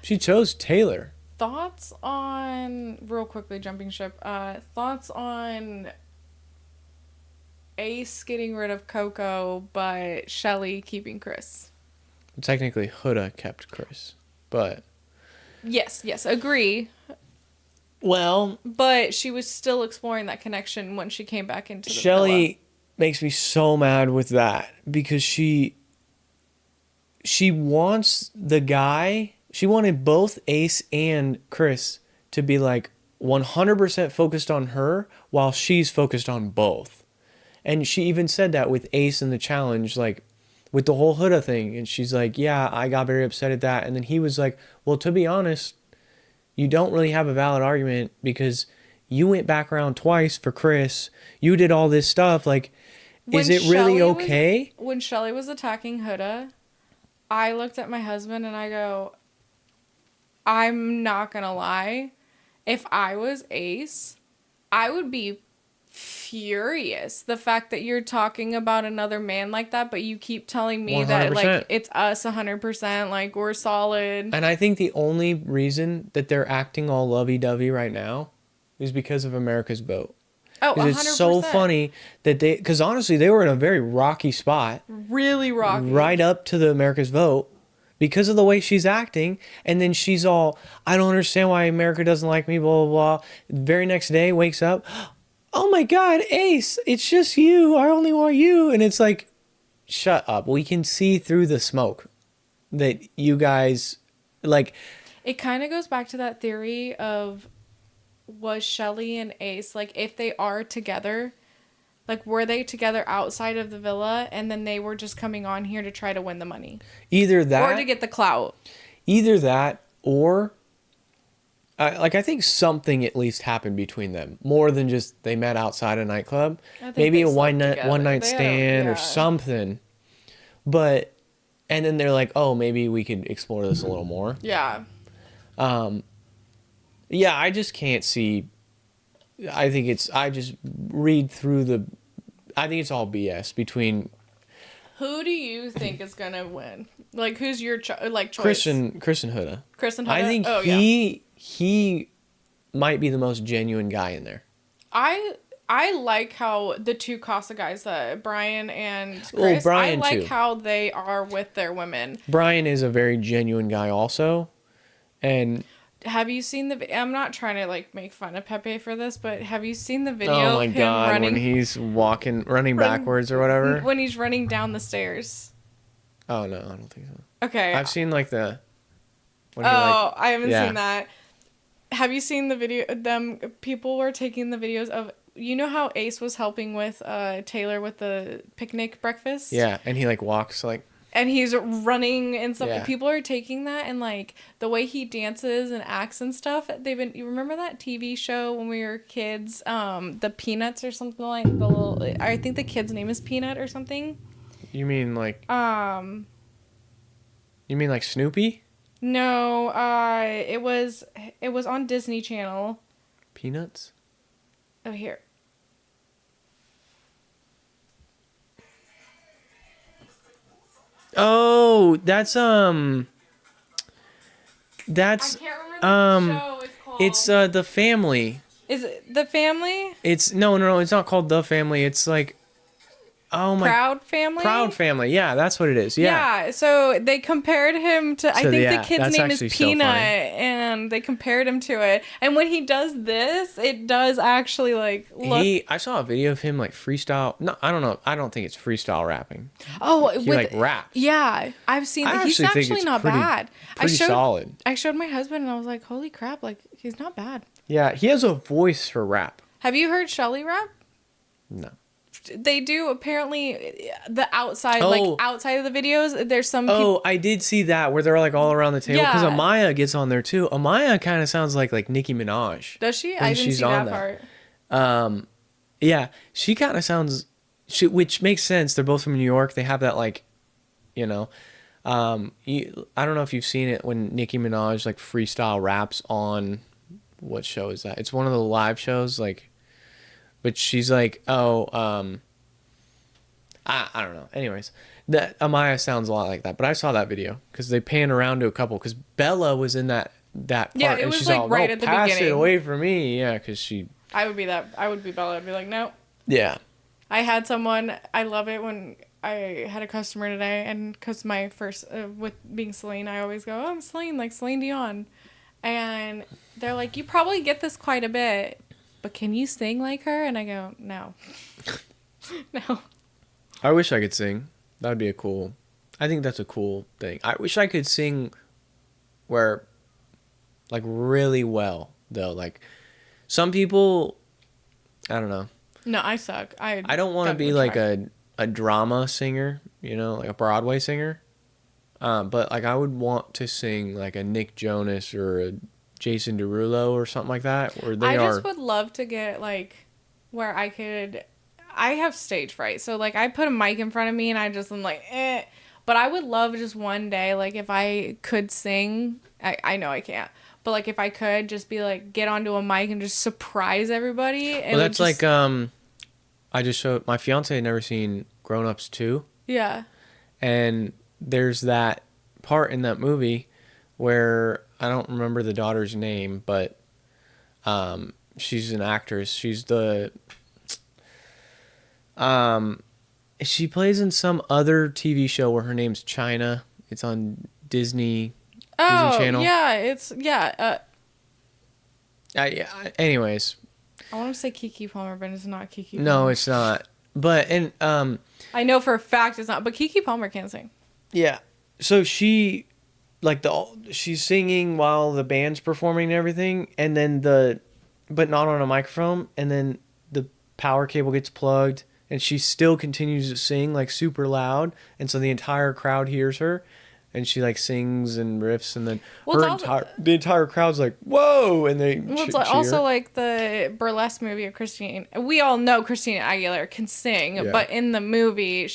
She chose Taylor. Thoughts on, real quickly jumping ship, thoughts on Ace getting rid of Coco, but Shelly keeping Chris? Technically, Huda kept Chris. But... Yes, agree. Well... But she was still exploring that connection when she came back into the Shelly villa. makes me so mad with that because she wants the guy. She wanted both Ace and Chris to be like 100% focused on her while she's focused on both. And she even said that with Ace in the challenge, like with the whole Huda thing. And she's like, yeah, I got very upset at that. And then he was like, well, to be honest, you don't really have a valid argument because you went back around twice for Chris. You did all this stuff. Like, is it really okay? When Shelly was attacking Huda, I looked at my husband and I go, I'm not going to lie. If I was Ace, I would be furious. The fact that you're talking about another man like that, but you keep telling me 100%. that like it's us 100%, like we're solid. And I think the only reason that they're acting all lovey-dovey right now is because of America's Vote. Oh, 100%. It's so funny that because honestly, they were in a very rocky spot. Really rocky. Right up to the America's Vote because of the way she's acting. And then she's all, I don't understand why America doesn't like me, blah, blah, blah. Very next day, wakes up, oh my God, Ace, it's just you. I only want you. And it's like, shut up. We can see through the smoke that you guys, like... It kind of goes back to that theory of, was Shelly and Ace, like, if they are together, like, were they together outside of the villa and then they were just coming on here to try to win the money? Either that... Or to get the clout. Either that or... I think something at least happened between them. More than just they met outside a nightclub. Maybe a one night stand or something. But... And then they're like, oh, maybe we could explore this a little more. Yeah. Yeah, I just can't see... I just read through the... I think it's all BS between... Who do you think is going to win? Like, who's your choice? Chris and Huda. Chris and Huda? I think he might be the most genuine guy in there. I like how the two Casa guys, Bryan and Chris, Bryan I like too. how they are with their women. Bryan is a very genuine guy also. And have you seen I'm not trying to like make fun of Pepe for this, but have you seen the video oh my of him God, running, when he's running backwards or whatever? When he's running down the stairs. Oh no, I don't think so. Okay. I've seen like the... I haven't seen that. Have you seen the video? People were taking the videos of, you know how Ace was helping with Taylor with the picnic breakfast? Yeah, and he like walks like... And he's running and stuff. Yeah. People are taking that and like the way he dances and acts and stuff. You remember that TV show when we were kids? The Peanuts or something like the little. I think the kid's name is Peanut or something. You mean like... You mean like Snoopy? No, it was on Disney Channel. Peanuts? Oh, here. Oh, that's I can't remember the show it's called. it's The Family. Is it The Family? It's no, it's not called The Family. It's like, oh my... Proud Family? Proud Family. Yeah, that's what it is. Yeah. So they compared him to, I think the kid's name is actually Peanut, so funny. and they compared him to it. And when he does this, it does actually like look. I saw a video of him like freestyle. No, I don't know. I don't think it's freestyle rapping. Oh, He like raps. Yeah, I've seen that. He's actually think actually it's not bad. Pretty solid. I showed my husband and I was like, holy crap, like he's not bad. Yeah, he has a voice for rap. Have you heard Shelly rap? No. They do apparently the outside, like outside of the videos. There's some people. Oh, I did see that where they're like all around the table because Yeah. Amaya gets on there too. Amaya kind of sounds like Nicki Minaj. Does she? when I didn't she's see on that part. Yeah, she kind of sounds, which makes sense. They're both from New York. They have that like, you know. I don't know if you've seen it when Nicki Minaj like freestyle raps on what show is that? It's one of the live shows, like, but she's like, oh, I don't know. Anyways, that Amaya sounds a lot like that, but I saw that video because they pan around to a couple because Bella was in that part, Yeah, it and was she's like all, right no, at the pass beginning. it away from me, yeah, because she, I would be Bella. I'd be like, no. yeah, I had someone, I love it when I had a customer today, and because my first, with being Celine, I always go, oh, I'm Celine, like Celine Dion. And they're like, you probably get this quite a bit, but can you sing like her? And I go, no. No. I wish I could sing. That'd be a cool. I think that's a cool thing. I wish I could sing where, like, really well, though. Like, some people, I don't know. No, I suck. I don't want to be like a drama singer, you know, like a Broadway singer. But, like, I would want to sing, like, a Nick Jonas or a Jason Derulo or something like that, where they I just would love to get, like, where I have stage fright. So, like, I put a mic in front of me and I just am like, eh. But I would love just one day, like, if I could sing. I know I can't. But, like, if I could just be, like, get onto a mic and just surprise everybody. Well, that's like, I just showed, my fiance had never seen Grown Ups 2. Yeah. And there's that part in that movie where I don't remember the daughter's name, but she's an actress. She's the she plays in some other TV show where her name's China. It's on Disney Channel. Yeah, it's Anyways, I want to say Kiki Palmer, but it's not Kiki Palmer. no, it's not. But I know for a fact it's not, but Kiki Palmer can sing. Yeah. So she she's singing while the band's performing and everything, and then but not on a microphone, and then the power cable gets plugged and she still continues to sing like super loud, and so the entire crowd hears her, and she like sings and riffs, and then the entire crowd's like, whoa, and they cheer. Also like the burlesque movie of Christine. We all know Christina Aguilera can sing, Yeah. but in the movie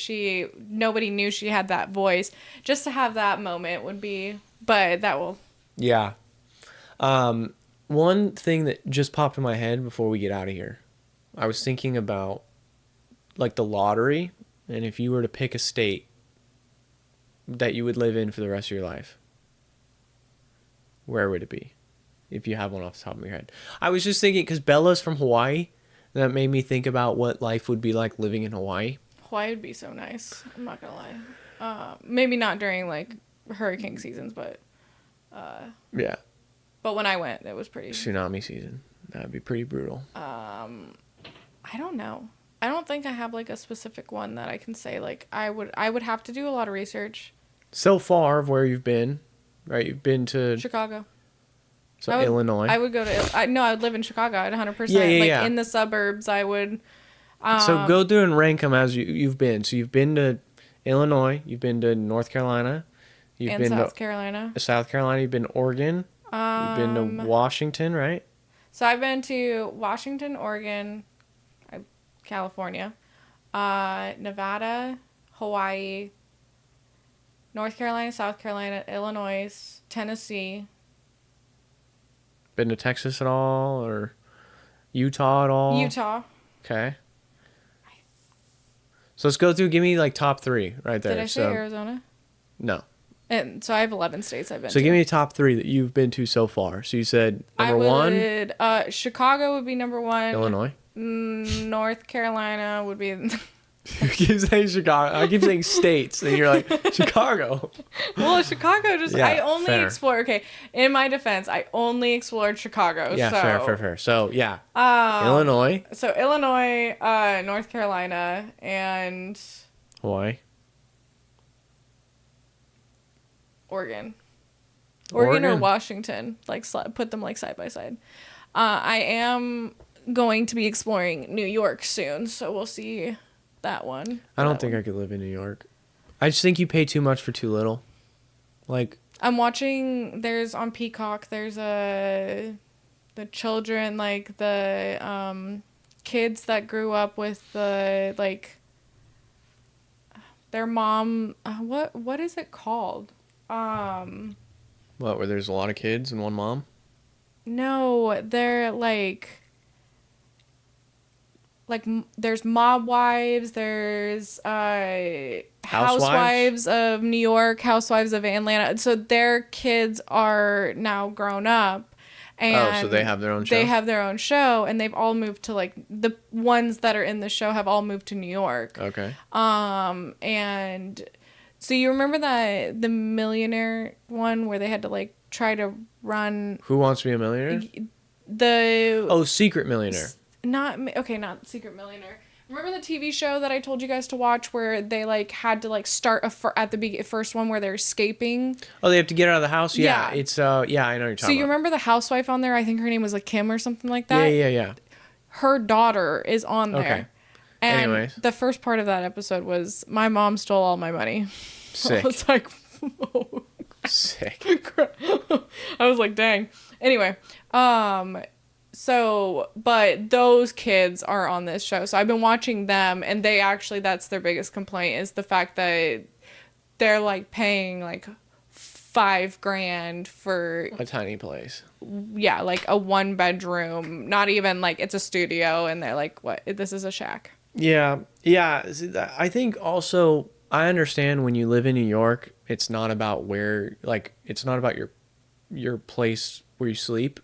nobody knew she had that voice. Just to have that moment would be, but that will. Yeah. One thing that just popped in my head before we get out of here, I was thinking about like the lottery, and if you were to pick a state that you would live in for the rest of your life, where would it be? If you have one off the top of your head. I was just thinking, because Bella's from Hawaii, and that made me think about what life would be like living in Hawaii. Hawaii would be so nice. I'm not gonna lie. Maybe not during like hurricane seasons, but yeah. But when I went, it was pretty. Tsunami season. That'd be pretty brutal. I don't know. I don't think I have like a specific one that I can say. Like I would have to do a lot of research. So far of where you've been, right? You've been to Chicago. So Illinois. I would go to. I would live in Chicago at 100%. Yeah. In the suburbs, I would. So go through and rank them as you've been. So you've been to Illinois. You've been to North Carolina. You've been South to Carolina. South Carolina. You've been to Oregon. You've been to Washington, right? So I've been to Washington, Oregon, California, Nevada, Hawaii, North Carolina, South Carolina, Illinois, Tennessee. Been to Texas at all, or Utah at all? Utah. Okay. So let's go through. Give me like top 3 right there. Did I say Arizona? No. And so I have 11 states I've been to. So give me the top 3 that you've been to so far. So you said number 1. Chicago would be number 1. Illinois. North Carolina would be. You keep saying Chicago. I keep saying states, and you're like Chicago. Well, Chicago just. Yeah, I only fair. explore. Okay, in my defense, I only explored Chicago. Yeah, so, fair. So yeah, Illinois. So Illinois, North Carolina, and Hawaii. Oregon or Washington. Like put them like side by side. I am going to be exploring New York soon, so we'll see that one. I don't think I could live in New York. I just think you pay too much for too little. Like I'm watching. There's on Peacock. There's the children, like the kids that grew up with the like. their mom. What is it called? What, where there's a lot of kids and one mom? No, they're there's mob wives, there's housewives of New York, housewives of Atlanta. So their kids are now grown up, and so they have their own show? They have their own show, and they've all moved to like the ones that are in the show have all moved to New York. Okay. And so you remember that the millionaire one where they had to like try to run Who Wants to Be a Millionaire? Secret Millionaire. Not Secret Millionaire. Remember the TV show that I told you guys to watch where they like had to like start at the first one where they're escaping? Oh, they have to get out of the house? Yeah. It's I know what you're talking about. So you remember the housewife on there? I think her name was like Kim or something like that. Yeah. Her daughter is on there. Okay. And anyways, the first part of that episode was my mom stole all my money. Sick. I was like, whoa. Sick. I was like, dang. Anyway, so, but those kids are on this show. So I've been watching them, and they actually, that's their biggest complaint is the fact that they're like paying like $5,000 for a tiny place. Yeah, like a 1-bedroom, not even like it's a studio, and they're like, what? This is a shack. Yeah. I think also I understand when you live in New York, it's not about it's not about your place where you sleep,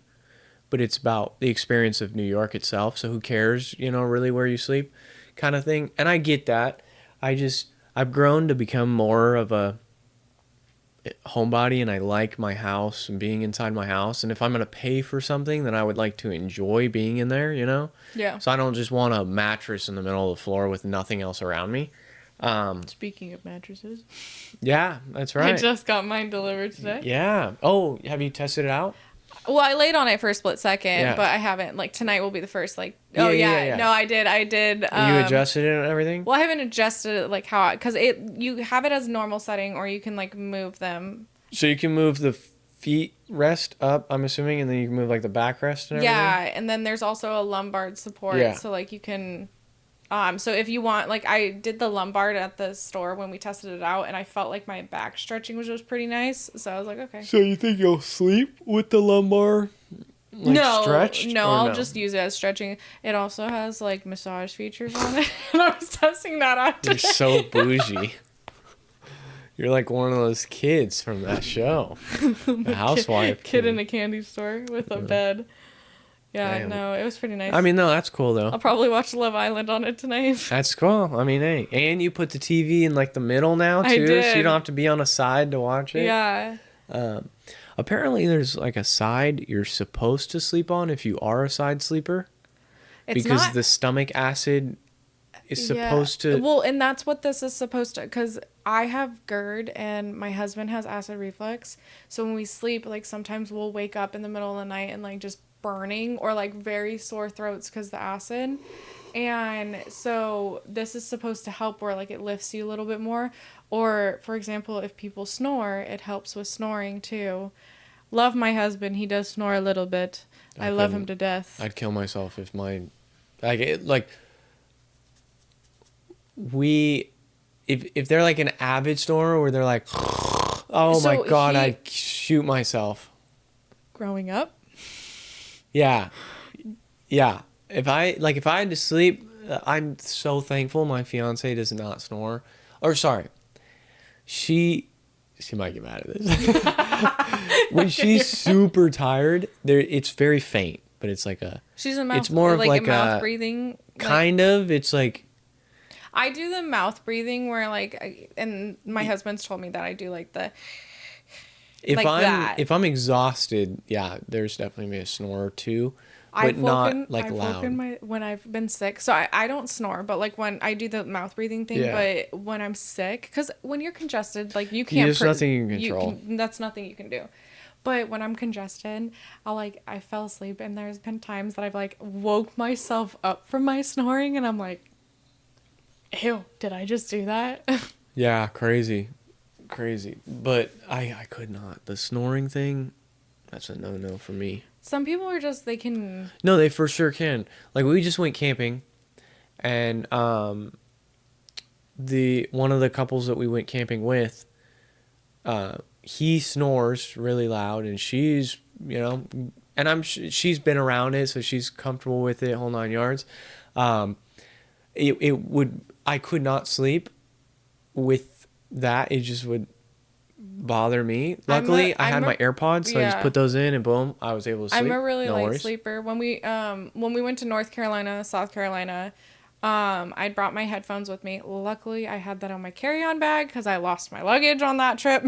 but it's about the experience of New York itself. So who cares, really where you sleep kind of thing. And I get that. I've grown to become more of a homebody, and I like my house and being inside my house. And if I'm going to pay for something, then I would like to enjoy being in there, Yeah. So I don't just want a mattress in the middle of the floor with nothing else around me. Speaking of mattresses. Yeah, that's right. I just got mine delivered today. Yeah. Oh, have you tested it out? Well, I laid on it for a split second, but I haven't. Like, tonight will be the first, like... No, I did. You adjusted it and everything? Well, I haven't adjusted it, like, how... Because you have it as normal setting, or you can, like, move them. So you can move the feet rest up, I'm assuming, and then you can move, like, the backrest and everything? Yeah, and then there's also a lumbar support, so, like, you can... So if you want, like, I did the lumbar at the store when we tested it out, and I felt like my back stretching was just pretty nice. So I was like, okay. So you think you'll sleep with the lumbar stretched? No, I'll just use it as stretching. It also has, like, massage features on it. And I was testing that out today. You're so bougie. You're like one of those kids from that show. The housewife. Kid in a candy store with a bed. Yeah, Damn. no, it was pretty nice. I mean, no, that's cool, though. I'll probably watch Love Island on it tonight. That's cool. I mean, hey. And you put the TV in, like, the middle now, too? I did. So you don't have to be on a side to watch it? Yeah. Apparently, there's, like, a side you're supposed to sleep on if you are a side sleeper. Because the stomach acid is supposed to... Well, and that's what this is supposed to... Because I have GERD, and my husband has acid reflux. So when we sleep, like, sometimes we'll wake up in the middle of the night and, like, just... burning or like very sore throats because the acid, and so this is supposed to help where like it lifts you a little bit more, or for example if people snore, it helps with snoring too. Love my husband, he does snore a little bit. I love him to death. I'd kill myself if if they're like an avid snorer where they're like oh so my god, I'd shoot myself. Growing up, Yeah. If I had to sleep, I'm so thankful my fiance does not snore. Or sorry, she might get mad at this. When she's super tired, it's very faint, but it's like she's a mouth. It's more like of like a mouth breathing. Kind of. It's like. I do the mouth breathing where and my husband's told me that I do like the. If I'm exhausted, yeah, there's definitely a snore or two, but not like loud. When I've been sick, so I don't snore, but like when I do the mouth breathing thing, but when I'm sick, because when you're congested, like you can't. There's nothing you can control. That's nothing you can do. But when I'm congested, I fell asleep, and there's been times that I've like woke myself up from my snoring, and I'm like, ew, did I just do that? Yeah, crazy, but I could not. The snoring thing, that's a no for me. Some people are just, they can. No, they for sure can. Like we just went camping, and the one of the couples that we went camping with, he snores really loud, and she's, and she's been around it, so she's comfortable with it, whole 9 yards. I could not sleep with that. It just would bother me. Luckily, I had my AirPods, so I just put those in, and boom, I was able to sleep. I'm a really no light worries. sleeper. When we went to North Carolina, South Carolina, I brought my headphones with me. Luckily, I had that on my carry-on bag because I lost my luggage on that trip.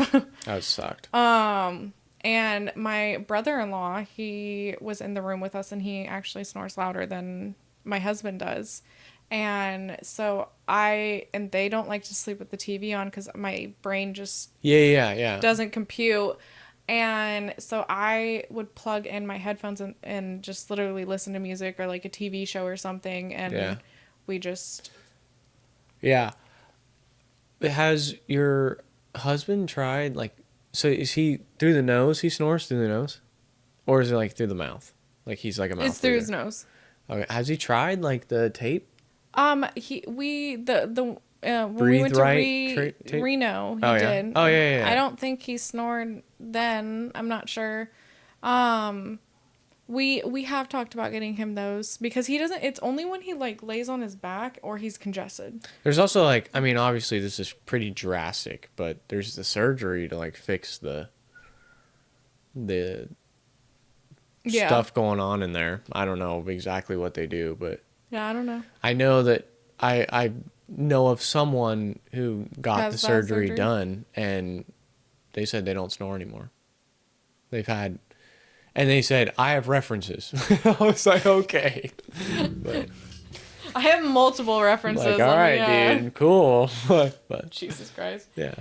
That sucked. And my brother-in-law, he was in the room with us, and he actually snores louder than my husband does. And so and they don't like to sleep with the TV on because my brain just yeah doesn't compute. And so I would plug in my headphones and just literally listen to music or like a TV show or something. And we just... Yeah. Has your husband tried, like, so is he through the nose? He snores through the nose? Or is it like through the mouth? Like he's like a mouth It's through breather? his nose. Okay. Has he tried like the tape? When we went to Reno, he did. Oh yeah. I don't think he snored then. I'm not sure. We have talked about getting him those because he doesn't. It's only when he like lays on his back or he's congested. There's also like, I mean, obviously this is pretty drastic, but there's the surgery to like fix the stuff going on in there. I don't know exactly what they do, but yeah, I don't know. I know that I know of someone who got the surgery done, and they said they don't snore anymore. And they said, I have references. I was like, okay. But I have multiple references. like, all right, dude, cool. But Jesus Christ. Yeah.